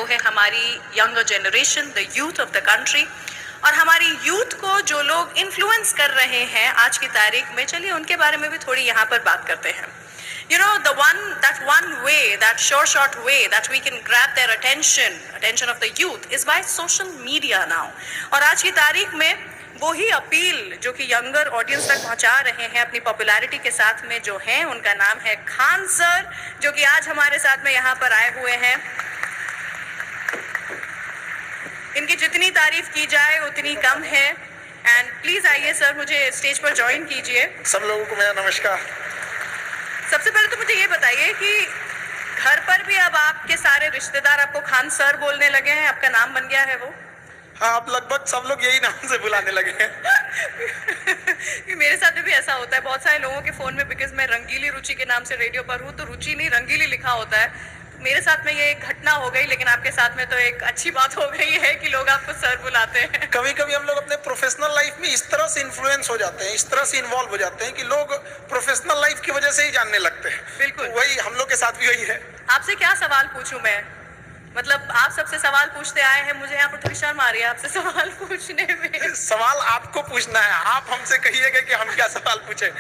वो है हमारी younger generation, the youth of the country. और हमारी यूथ को जो लोग इन्फ्लुएंस कर रहे हैं आज की तारीख में, चलिए उनके बारे में भी थोड़ी यहाँ पर बात करते हैं। You know, that one way, that short way that we can grab their attention of the youth is by social media now. और आज की तारीख में वही अपील जो कि यंगर ऑडियंस तक पहुंचा रहे हैं अपनी पॉपुलैरिटी के साथ में जो है, उनका नाम है खान सर, जो कि आज हमारे साथ में यहाँ पर आए हुए हैं। इनकी जितनी तारीफ की जाए उतनी कम है। एंड प्लीज आइए सर, मुझे स्टेज पर ज्वाइन कीजिए। सब लोगों को मेरा नमस्कार। सबसे पहले तो मुझे ये बताइए कि घर पर भी अब आपके सारे रिश्तेदार आपको खान सर बोलने लगे हैं, आपका नाम बन गया है वो? हाँ, अब लगभग सब लोग यही नाम से बुलाने लगे हैं। मेरे साथ भी ऐसा होता है बहुत सारे लोगों के फोन में, बिकॉज मैं रंगीली रुचि के नाम से रेडियो पर हूँ, तो रुचि नहीं रंगीली लिखा होता है। मेरे साथ में ये एक घटना हो गई, लेकिन आपके साथ में तो एक अच्छी बात हो गई है कि लोग आपको सर बुलाते हैं। कभी कभी हम लोग अपने प्रोफेशनल लाइफ में इस तरह से इन्फ्लुएंस हो जाते हैं, इस तरह से इन्वॉल्व हो जाते हैं कि लोग प्रोफेशनल लाइफ की वजह से ही जानने लगते हैं। बिल्कुल, तो वही हम लोग के साथ भी वही है। आपसे क्या सवाल पूछूं मैं? मतलब आप सबसे सवाल पूछते आए हैं, मुझे यहाँ पर थोड़ी शर्म आ रही है आपसे सवाल पूछने में। सवाल आपको पूछना है, आप हमसे कहिएगा कि हम क्या सवाल पूछे।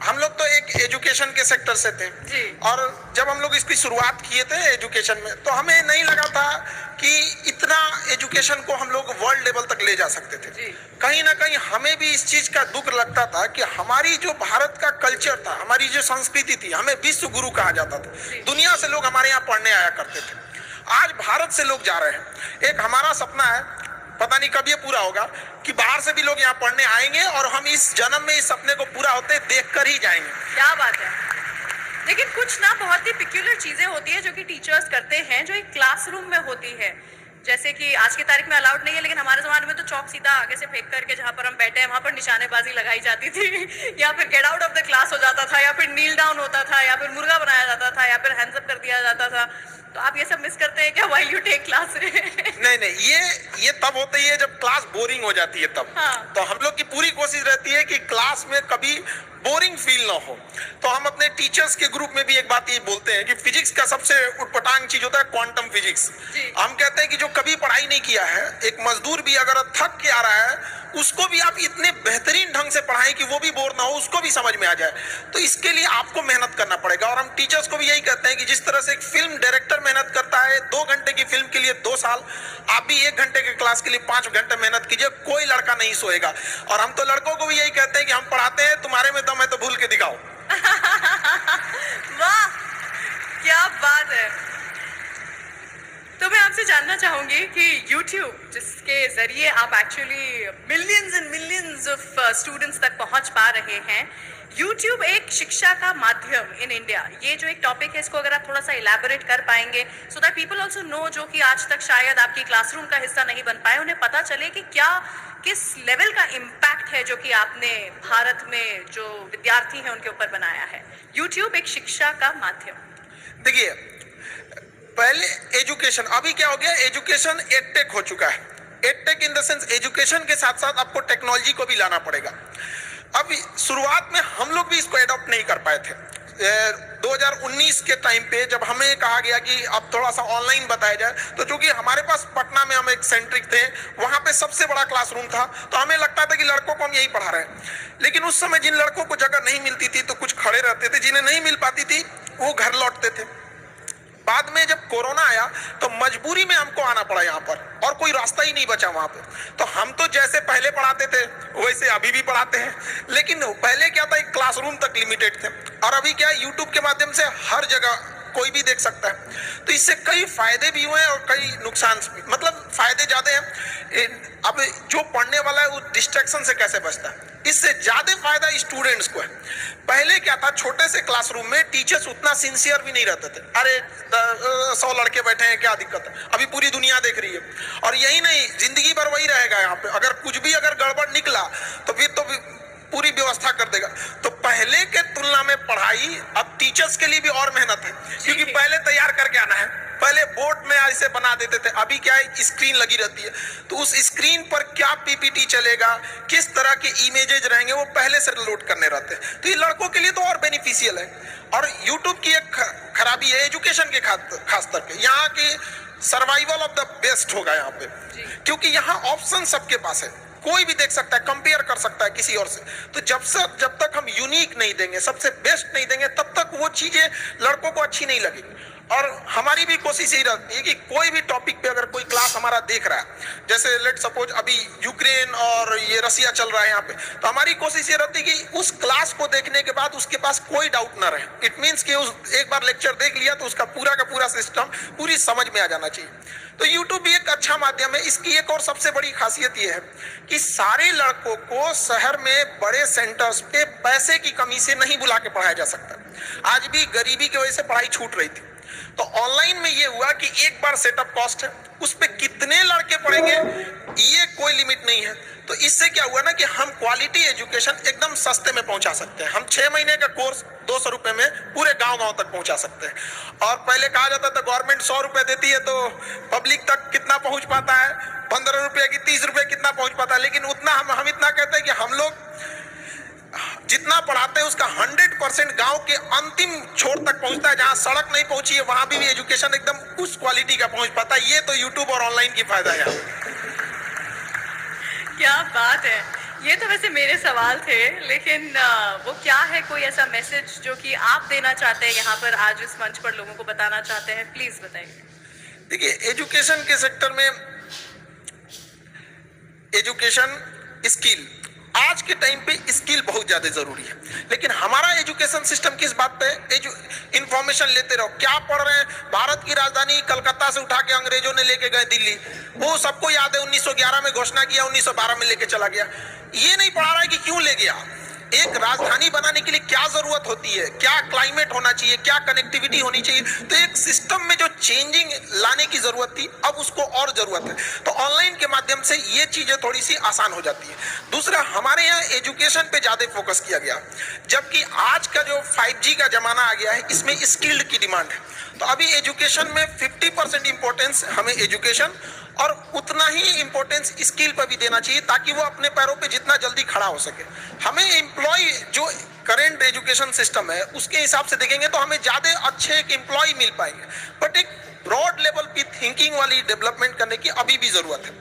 हम लोग तो एक एजुकेशन के सेक्टर से थे जी। और जब हम लोग इसकी शुरुआत किए थे एजुकेशन में, तो हमें नहीं लगा था कि इतना एजुकेशन को हम लोग वर्ल्ड लेवल तक ले जा सकते थे जी। कहीं ना कहीं हमें भी इस चीज का दुख लगता था कि हमारी जो भारत का कल्चर था, हमारी जो संस्कृति थी, हमें विश्व गुरु कहा जाता था। दुनिया से लोग हमारे यहाँ पढ़ने आया करते थे, आज भारत से लोग जा रहे हैं। एक हमारा सपना है, पता नहीं कब ये पूरा होगा, कि बाहर से भी लोग यहाँ पढ़ने आएंगे और हम इस जन्म में इस सपने को पूरा होते देखकर ही जाएंगे। क्या बात है। लेकिन कुछ ना बहुत ही पिक्यूलर चीजें होती है जो कि टीचर्स करते हैं, जो एक क्लासरूम में होती है। जैसे कि आज की तारीख में अलाउड नहीं है, लेकिन हमारे जमाने में तो चौक सीधा आगे से फेंक करके जहां पर हम बैठे हैं वहां पर निशानेबाजी लगाई जाती थी, या फिर get out of the class हो जाता था, या फिर नील डाउन होता था, या फिर मुर्गा बनाया जाता था, या फिर हैंड्स अप कर दिया जाता था। तो आप ये सब मिस करते हैं क्या व्हाइल यू टेक क्लास? नहीं, ये तब होती है जब क्लास बोरिंग हो जाती है तब। हाँ। तो हम लोग की पूरी कोशिश रहती है कि क्लास में कभी बोरिंग फील ना हो। तो हम अपने टीचर्स के ग्रुप में भी एक बात ये बोलते हैं कि फिजिक्स का सबसे उटपटांग चीज होता है क्वांटम फिजिक्स। हम कहते हैं कि जो कभी पढ़ाई नहीं किया है, एक मजदूर भी अगर थक के आ रहा है, उसको भी आप इतने बेहतरीन ढंग से पढ़ाएं कि वो भी बोर ना हो, उसको भी समझ में आ जाए। तो इसके लिए आपको मेहनत करना पड़ेगा। और हम टीचर्स को भी यही कहते हैं कि जिस तरह से एक फिल्म डायरेक्टर मेहनत करता है 2 घंटे की फिल्म के लिए 2 साल, आप भी 1 घंटे के क्लास के लिए 5 घंटे मेहनत कीजिए, कोई लड़का नहीं सोएगा। और हम तो लड़कों को भी यही कहते हैं कि हम पढ़ाते हैं, तुम्हारे में दम है तो भूल के दिखाओ। वाह, क्या बात है। तो मैं आपसे जानना चाहूंगी कि YouTube, जिसके जरिए आप actually millions and millions of students तक पहुंच पा रहे हैं, YouTube एक शिक्षा का माध्यम इन इंडिया, ये जो एक टॉपिक है, इसको अगर आप थोड़ा सा इलैबोरेट कर पाएंगे so that people also know, जो कि आज तक शायद आपकी क्लासरूम का हिस्सा नहीं बन पाए, उन्हें पता चले कि क्या किस लेवल का इम्पैक्ट है जो कि आपने भारत में जो विद्यार्थी हैं उनके ऊपर बनाया है। YouTube एक शिक्षा का माध्यम। देखिए, पहले एजुकेशन, अभी क्या हो गया, एजुकेशन एडटेक हो चुका है। Edtech in the sense education के साथ साथ आपको टेक्नोलॉजी को भी लाना पड़ेगा। अब शुरुआत में हम लोग भी इसको एडॉप्ट नहीं कर पाए थे। 2019 के टाइम पे जब हमें कहा गया कि अब थोड़ा सा ऑनलाइन बताया जाए, तो चूंकि हमारे पास पटना में हम एक सेंट्रिक थे, वहां पे सबसे बड़ा क्लासरूम था, तो हमें लगता था कि लड़कों को हम यही पढ़ा रहे हैं। लेकिन उस समय जिन लड़कों को जगह नहीं मिलती थी तो कुछ खड़े रहते थे, जिन्हें नहीं मिल पाती थी वो घर लौटते थे। बाद में जब कोरोना आया तो मजबूरी में हमको आना पड़ा यहाँ पर, और कोई रास्ता ही नहीं बचा वहां पे। तो हम तो जैसे पहले पढ़ाते थे वैसे अभी भी पढ़ाते हैं, लेकिन पहले क्या था, एक क्लासरूम तक लिमिटेड थे, और अभी क्या है, यूट्यूब के माध्यम से हर जगह कोई भी देख सकता है। तो इससे कई फायदे भी हुए और कई नुकसान भी, मतलब फायदे ज्यादा हैं। अब जो पढ़ने वाला है वो डिस्ट्रैक्शन से कैसे बचता है, इससे ज्यादा फायदा स्टूडेंट्स को है। पहले क्या था, छोटे से क्लासरूम में टीचर्स उतना सिंसियर भी नहीं रहते थे। अरे 100 लड़के बैठे हैं, क्या दिक्कत है, अभी पूरी दुनिया देख रही है। और यही नहीं, जिंदगी भर वही रहेगा यहाँ पे। अगर कुछ भी अगर गड़बड़ निकला तो फिर तो पूरी व्यवस्था कर देगा। तो पहले के तुलना में पढ़ाई अब टीचर्स के लिए भी और मेहनत है, क्योंकि पहले तैयार करके आना है, पहले बोर्ड में ऐसे बना देते थे, अभी क्या है, स्क्रीन लगी रहती है। तो उस स्क्रीन पर क्या पीपीटी चलेगा, किस तरह के इमेजेस रहेंगे, वो पहले से लोड करने रहते हैं। तो ये लड़कों के लिए तो और बेनिफिशियल है। और यूट्यूब की एक खराबी है एजुकेशन के खास तौर पे, यहाँ की सर्वाइवल ऑफ द बेस्ट होगा यहाँ पे, क्योंकि यहाँ ऑप्शन सबके पास है, कोई भी देख सकता है, कंपेयर कर सकता है किसी और से। तो जब तक हम यूनिक नहीं देंगे, सबसे बेस्ट नहीं देंगे, तब तक वो चीजें लड़कों को अच्छी नहीं लगेगी। और हमारी भी कोशिश यही रहती है कि कोई भी टॉपिक पे अगर कोई क्लास हमारा देख रहा है, जैसे लेट सपोज अभी यूक्रेन और ये रसिया चल रहा है यहाँ पे, तो हमारी कोशिश ये रहती है कि उस क्लास को देखने के बाद उसके पास कोई डाउट ना रहे। इट मीन्स कि उस एक बार लेक्चर देख लिया तो उसका पूरा का पूरा सिस्टम पूरी समझ में आ जाना चाहिए। तो यूट्यूब भी एक अच्छा माध्यम है। इसकी एक और सबसे बड़ी खासियत ये है कि सारे लड़कों को शहर में बड़े सेंटर्स पे पैसे की कमी से नहीं बुला के पढ़ाया जा सकता। आज भी गरीबी की वजह से पढ़ाई छूट रही थी। तो ऑनलाइन में ये हुआ कि एक बार सेटअप कॉस्ट है, उस पे कितने लड़के पढ़ेंगे ये कोई लिमिट नहीं है। तो इससे क्या हुआ ना कि हम क्वालिटी एजुकेशन एकदम सस्ते में पहुंचा सकते हैं। हम 6 महीने का कोर्स 200 रुपए में पूरे गांव तक पहुंचा सकते हैं। और पहले कहा जाता था गवर्नमेंट 100 रुपए देती है तो पब्लिक तक कितना पहुंच पाता है, 15 रुपए की 30 रुपए कितना पहुंच पाता है। लेकिन उतना हम इतना कहते हैं कि हम लोग जितना पढ़ाते हैं उसका 100% गांव के अंतिम छोर तक पहुंचता है। जहां सड़क नहीं पहुंची है वहां भी एजुकेशन एकदम उस क्वालिटी का पहुंच पाता है। ये तो यूट्यूब और ऑनलाइन की फायदा है। क्या बात है। ये तो वैसे मेरे सवाल थे, लेकिन वो क्या है, कोई ऐसा मैसेज जो कि आप देना चाहते हैं यहाँ पर आज इस मंच पर लोगों को बताना चाहते हैं, प्लीज बताइए। देखिए, एजुकेशन के सेक्टर में एजुकेशन स्किल, आज के टाइम पे स्किल बहुत ज्यादा जरूरी है। लेकिन हमारा एजुकेशन सिस्टम किस बात पे, इंफॉर्मेशन लेते रहो, क्या पढ़ रहे हैं। भारत की राजधानी कलकत्ता से उठा के अंग्रेजों ने लेके गए दिल्ली, वो सबको याद है। 1911 में घोषणा किया, 1912 में लेके चला गया। ये नहीं पढ़ा रहा है कि क्यों ले गया। एक राजधानी बनाने के लिए क्या जरूरत होती है, क्या क्लाइमेट होना चाहिए, क्या कनेक्टिविटी होनी चाहिए। तो एक सिस्टम में जो चेंजिंग लाने की जरूरत थी, अब उसको और जरूरत है। तो ऑनलाइन के माध्यम से ये चीजें थोड़ी सी आसान हो जाती है। दूसरा, हमारे यहाँ एजुकेशन पे ज्यादा फोकस किया गया, जबकि आज का जो 5G का जमाना आ गया है, इसमें स्किल्ड की डिमांड है। तो अभी एजुकेशन में 50% इंपॉर्टेंस हमें एजुकेशन और उतना ही इंपॉर्टेंस स्किल पर भी देना चाहिए, ताकि वो अपने पैरों पे जितना जल्दी खड़ा हो सके। हमें एम्प्लॉय जो करंट एजुकेशन सिस्टम है उसके हिसाब से देखेंगे तो हमें ज्यादा अच्छे एक एम्प्लॉय मिल पाएंगे, बट एक ब्रॉड लेवल की थिंकिंग वाली डेवलपमेंट करने की अभी भी जरूरत है।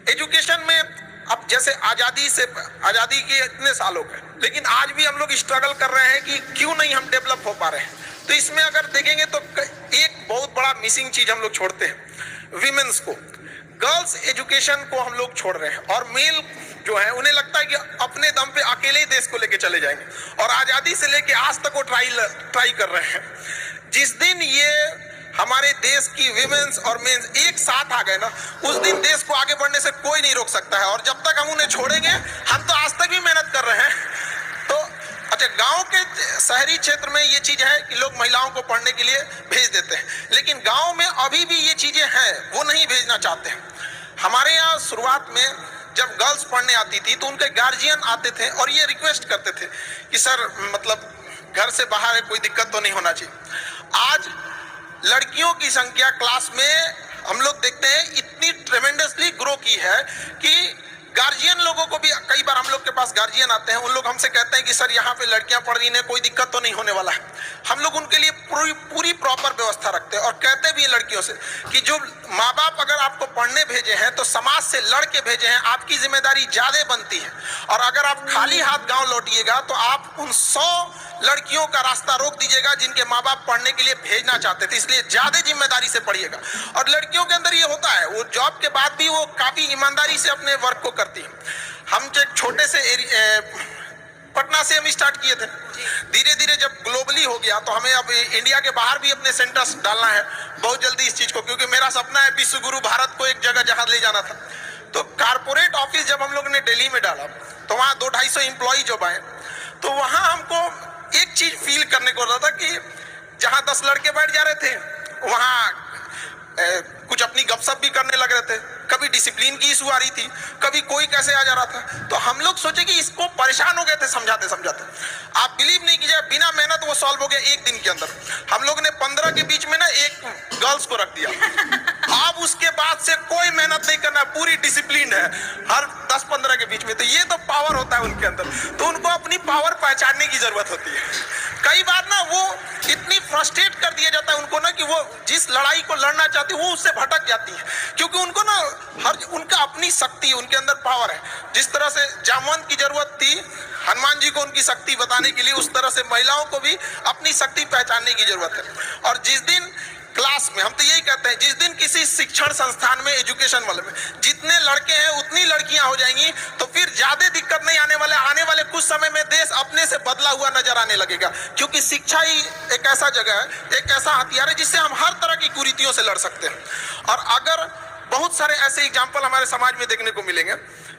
एजुकेशन में अब जैसे आजादी के इतने साल हो गए, लेकिन आज भी हम लोग स्ट्रगल कर रहे हैं कि क्यों नहीं हम डेवलप हो पा रहे हैं। तो इसमें अगर देखेंगे तो एक बहुत बड़ा मिसिंग चीज हम लोग छोड़ते हैं, विमेंस को। गर्ल्स एजुकेशन को हम लोग छोड़ रहे हैं, और मेल जो है उन्हें लगता है कि अपने दम पे अकेले ही देश को लेके चले जाएंगे, और आजादी से लेके आज तक वो ट्राई कर रहे हैं। जिस दिन ये हमारे देश की विमेंस और मेंस एक साथ आ गए ना, उस दिन देश को आगे बढ़ने से कोई नहीं रोक सकता है। और जब तक हम उन्हें छोड़ेंगे, हम तो आज तक भी मेहनत कर रहे हैं। तो अच्छा, गांव के शहरी क्षेत्र में ये चीज है कि लोग महिलाओं को पढ़ने के लिए भेज देते हैं, लेकिन गांव में अभी भी ये चीजें हैं, वो नहीं भेजना चाहते हैं। हमारे यहाँ शुरुआत में जब गर्ल्स पढ़ने आती थी तो उनके गार्जियन आते थे और ये रिक्वेस्ट करते थे कि सर मतलब घर से बाहर है, कोई दिक्कत तो नहीं होना चाहिए। आज लड़कियों की संख्या क्लास में हम लोग देखते हैं इतनी ट्रेमेंडसली ग्रो की है कि गार्जियन लोगों को भी, कई बार हम लोग के पास गार्जियन आते हैं, उन लोग हमसे कहते हैं कि सर यहाँ पे लड़कियां पढ़ रही हैं, कोई दिक्कत तो नहीं होने वाला है। हम लोग उनके लिए पूरी प्रॉपर व्यवस्था रखते हैं और कहते भी हैं लड़कियों से कि जो माँ बाप अगर आपको पढ़ने भेजे हैं तो समाज से लड़के भेजे हैं, आपकी जिम्मेदारी ज्यादा बनती है। और अगर आप खाली हाथ गाँव लौटिएगा तो आप उन 100 लड़कियों का रास्ता रोक दीजिएगा जिनके माँ बाप पढ़ने के लिए भेजना चाहते थे। इसलिए ज्यादा जिम्मेदारी से पढ़िएगा। और लड़कियों के अंदर ये होता है, वो जॉब के बाद भी वो काफी ईमानदारी से अपने वर्क को करती है। हम एक छोटे से पटना से हम स्टार्ट किए थे, धीरे धीरे जब ग्लोबली हो गया तो हमें अब इंडिया के बाहर भी अपने सेंटर्स डालना है बहुत जल्दी इस चीज को, क्योंकि मेरा सपना है विश्व गुरु भारत को एक जगह जहां ले जाना था। तो कारपोरेट ऑफिस जब हम लोग ने दिल्ली में डाला तो वहां 200-250 एम्प्लॉय जब आए तो वहां हमको एक चीज फील करने को रहा था कि जहां 10 लड़के बैठ जा रहे थे वहां कुछ अपनी गपशप भी करने लग रहे थे, कभी डिसिप्लिन की इशू आ रही थी, कभी कोई कैसे आ जा रहा था। तो हम लोग सोचे कि इसको परेशान हो गए थे समझाते समझाते। आप बिलीव नहीं कीजिए, बिना मेहनत वो सॉल्व हो गया एक दिन के अंदर। हम लोग ने 15 के बीच में ना एक गर्ल्स को रख दिया। अब उसके बाद से कोई मेहनत नहीं करना, पूरी डिसिप्लिन है हर 10-15 के बीच में। तो ये तो पावर होता है उनके अंदर, तो उनको अपनी पावर पहचानने की जरूरत होती है। कई बार ना वो इतनी फ्रस्ट्रेट कर दिया जाता है उनको ना कि वो जिस लड़ाई को लड़ना चाहती है वो उससे भटक जाती है, क्योंकि उनको ना उनका अपनी शक्ति, उनके अंदर पावर है। जिस तरह से जामवंत की जरूरत थी हनुमान जी को उनकी शक्ति बताने के लिए, उस तरह से महिलाओं को भी अपनी शक्ति पहचानने की जरूरत है। और जिस दिन क्लास में, हम तो यही कहते हैं, जिस दिन किसी शिक्षण संस्थान में, एजुकेशन वाले में जितने लड़के हैं उतनी लड़कियां हो जाएंगी, तो फिर ज्यादा दिक्कत नहीं आने वाले कुछ समय में देश अपने से बदला हुआ नजर आने लगेगा। क्योंकि शिक्षा ही एक ऐसा जगह है, एक ऐसा हथियार है जिससे हम हर तरह की कुरीतियों से लड़ सकते हैं। और अगर बहुत सारे ऐसे एग्जाम्पल हमारे समाज में देखने को मिलेंगे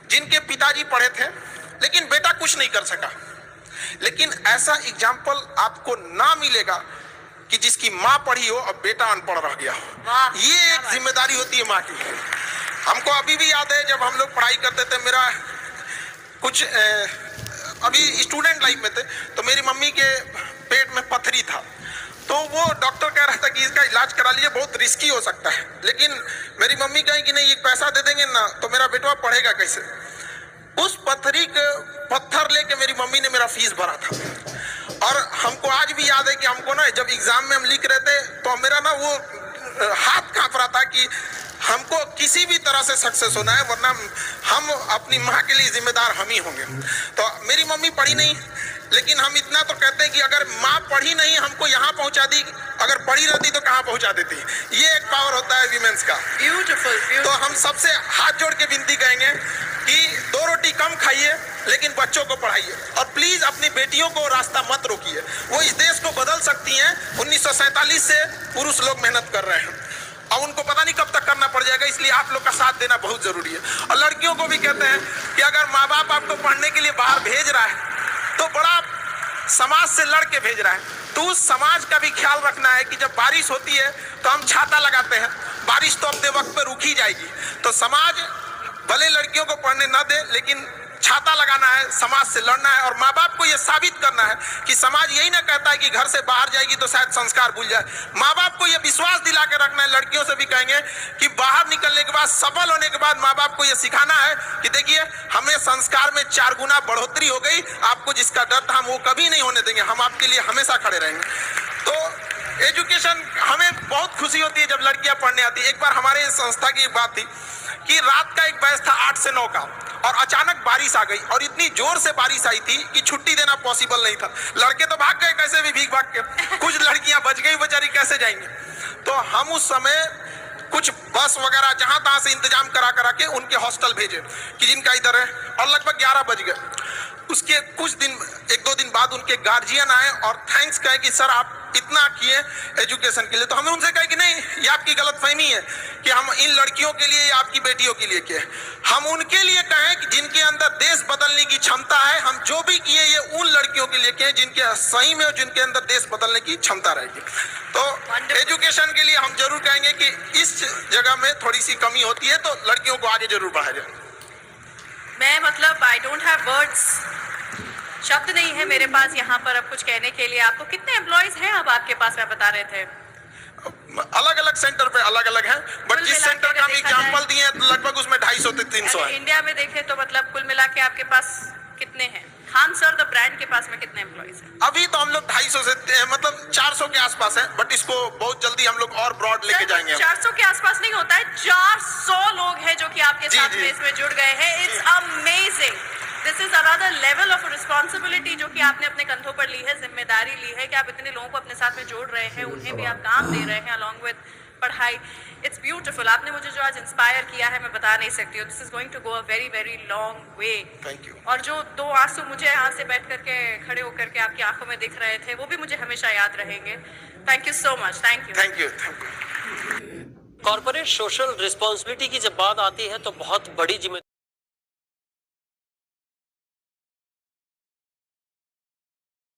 जिनके पिताजी पढ़े थे लेकिन बेटा कुछ नहीं कर सका, लेकिन ऐसा एग्जाम्पल आपको ना मिलेगा कि जिसकी माँ पढ़ी हो और बेटा अनपढ़ रह गया हो। ये एक जिम्मेदारी होती है माँ की। हमको अभी भी याद है जब हम लोग पढ़ाई करते थे, मेरा कुछ अभी स्टूडेंट लाइफ में थे, तो मेरी मम्मी के पेट में पथरी था, तो वो डॉक्टर कह रहा था कि इसका इलाज करा लीजिए, बहुत रिस्की हो सकता है। लेकिन मेरी मम्मी कही कि नहीं, ये पैसा दे देंगे ना तो मेरा बेटा पढ़ेगा कैसे। उस पत्थर लेके मेरी मम्मी ने मेरा फीस भरा था। और हमको आज भी याद है कि हमको ना जब एग्जाम में हम लिख रहे थे तो मेरा ना वो हाथ कांप रहा था कि हमको किसी भी तरह से सक्सेस होना है, वरना हम अपनी माँ के लिए जिम्मेदार हम ही होंगे। तो मेरी मम्मी पढ़ी नहीं, लेकिन हम इतना तो कहते हैं कि अगर माँ पढ़ी नहीं हमको यहाँ पहुँचा दी, अगर पढ़ी रहती तो कहाँ पहुँचा देती। ये एक पावर होता है वीमेंस का। ब्यूटीफुल। तो हम सबसे हाथ जोड़ के विनती करेंगे कि 2 रोटी कम खाइए लेकिन बच्चों को पढ़ाइए, और प्लीज अपनी बेटियों को रास्ता मत रोकिए। वो इस देश को बदल सकती हैं। 1947 से पुरुष लोग मेहनत कर रहे हैं और उनको पता नहीं कब तक करना पड़ जाएगा, इसलिए आप लोग का साथ देना बहुत जरूरी है। और लड़कियों को भी कहते हैं कि अगर माँ बाप आपको पढ़ने के लिए बाहर भेज रहा है तो बड़ा समाज से लड़ के भेज रहा है, तो उस समाज का भी ख्याल रखना है कि जब बारिश होती है तो हम छाता लगाते हैं, बारिश तो अपने वक्त पे रुक ही जाएगी। तो समाज भले लड़कियों को पढ़ने ना दे, लेकिन छाता लगाना है, समाज से लड़ना है। और माँ बाप को यह साबित करना है कि समाज यही ना कहता है कि घर से बाहर जाएगी तो शायद संस्कार भूल जाए। माँ बाप को यह विश्वास दिला के रखना है। लड़कियों से भी कहेंगे कि बाहर निकलने के बाद, सफल होने के बाद माँ बाप को यह सिखाना है कि देखिए हमें संस्कार में 4 गुना बढ़ोतरी हो गई, आपको जिसका डर था हम वो कभी नहीं होने देंगे, हम आपके लिए हमेशा खड़े रहेंगे। तो एजुकेशन, हमें बहुत खुशी होती है जब लड़कियां पढ़ने आती है। एक बार हमारे संस्था की एक बात थी कि रात का एक बैच था 8 से 9 का, और अचानक बारिश आ गई और इतनी जोर से बारिश आई थी कि छुट्टी देना पॉसिबल नहीं था। लड़के तो भाग गए कैसे भी भीग भाग के, कुछ लड़कियां बच गई, बेचारी कैसे जाएंगी। तो हम उस समय कुछ बस वगैरह जहां तहां से इंतजाम करा के उनके हॉस्टल भेजे कि जिनका इधर है, और लगभग 11 बज गए। उसके कुछ दिन, 1-2 दिन बाद उनके गार्जियन आए और थैंक्स कहे कि सर आप इतना किए एजुकेशन के लिए। तो हमने उनसे कहा कि नहीं, ये आपकी गलतफहमी है कि हम इन लड़कियों के लिए या आपकी बेटियों के लिए किए। हम उनके लिए कहें कि जिनके अंदर देश बदलने की क्षमता है। हम जो भी किए ये उन लड़कियों के लिए किए जिनके सही में, जिनके अंदर देश बदलने की क्षमता रहेगी। तो एजुकेशन के लिए हम जरूर कहेंगे कि इस जगह में थोड़ी सी कमी होती है, तो लड़कियों को आगे जरूर बढ़ाया जाए। मैं मतलब आई डोंट हैव वर्ड्स, शब्द नहीं है मेरे पास यहाँ पर अब कुछ कहने के लिए। आपको कितने एम्प्लॉयज हैं अब आपके पास, मैं बता रहे थे? अलग अलग सेंटर पे अलग अलग है, बट जिस सेंटर का हम एग्जांपल दिए हैं लगभग उसमें 250 से 300 है। इंडिया में देखें तो मतलब कुल मिला के आपके पास कितने हैं? खान सर द ब्रांड के पास में कितने एम्प्लॉयज हैं? अभी तो हम लोग 250 से मतलब 400 के आसपास है, बट इसको बहुत जल्दी हम लोग और ब्रॉड लेके जाएंगे। 400 के आसपास नहीं होता है, 400 लोग हैं जो कि आपके साथ में इसमें जुड़ गए हैं। It's amazing. This is another level of responsibility जो कि आपने अपने कंधों पर ली है, जिम्मेदारी ली है कि आप इतने लोगों को अपने साथ में जोड़ रहे हैं, उन्हें भी आप काम दे रहे हैं अलॉन्ग विद पढ़ाई। It's beautiful. आपने मुझे जो आज इंस्पायर किया है मैं बता नहीं सकती हूँ। This is going to go a very very long way. Thank you. और जो 2 आंसू मुझे यहाँ से बैठ करके खड़े होकर के आपकी आंखों में दिख रहे थे वो भी मुझे हमेशा याद रहेंगे। Thank you so much. Thank you. Thank you. Corporate social responsibility की जब बात आती है तो बहुत बड़ी जिम्मेदारी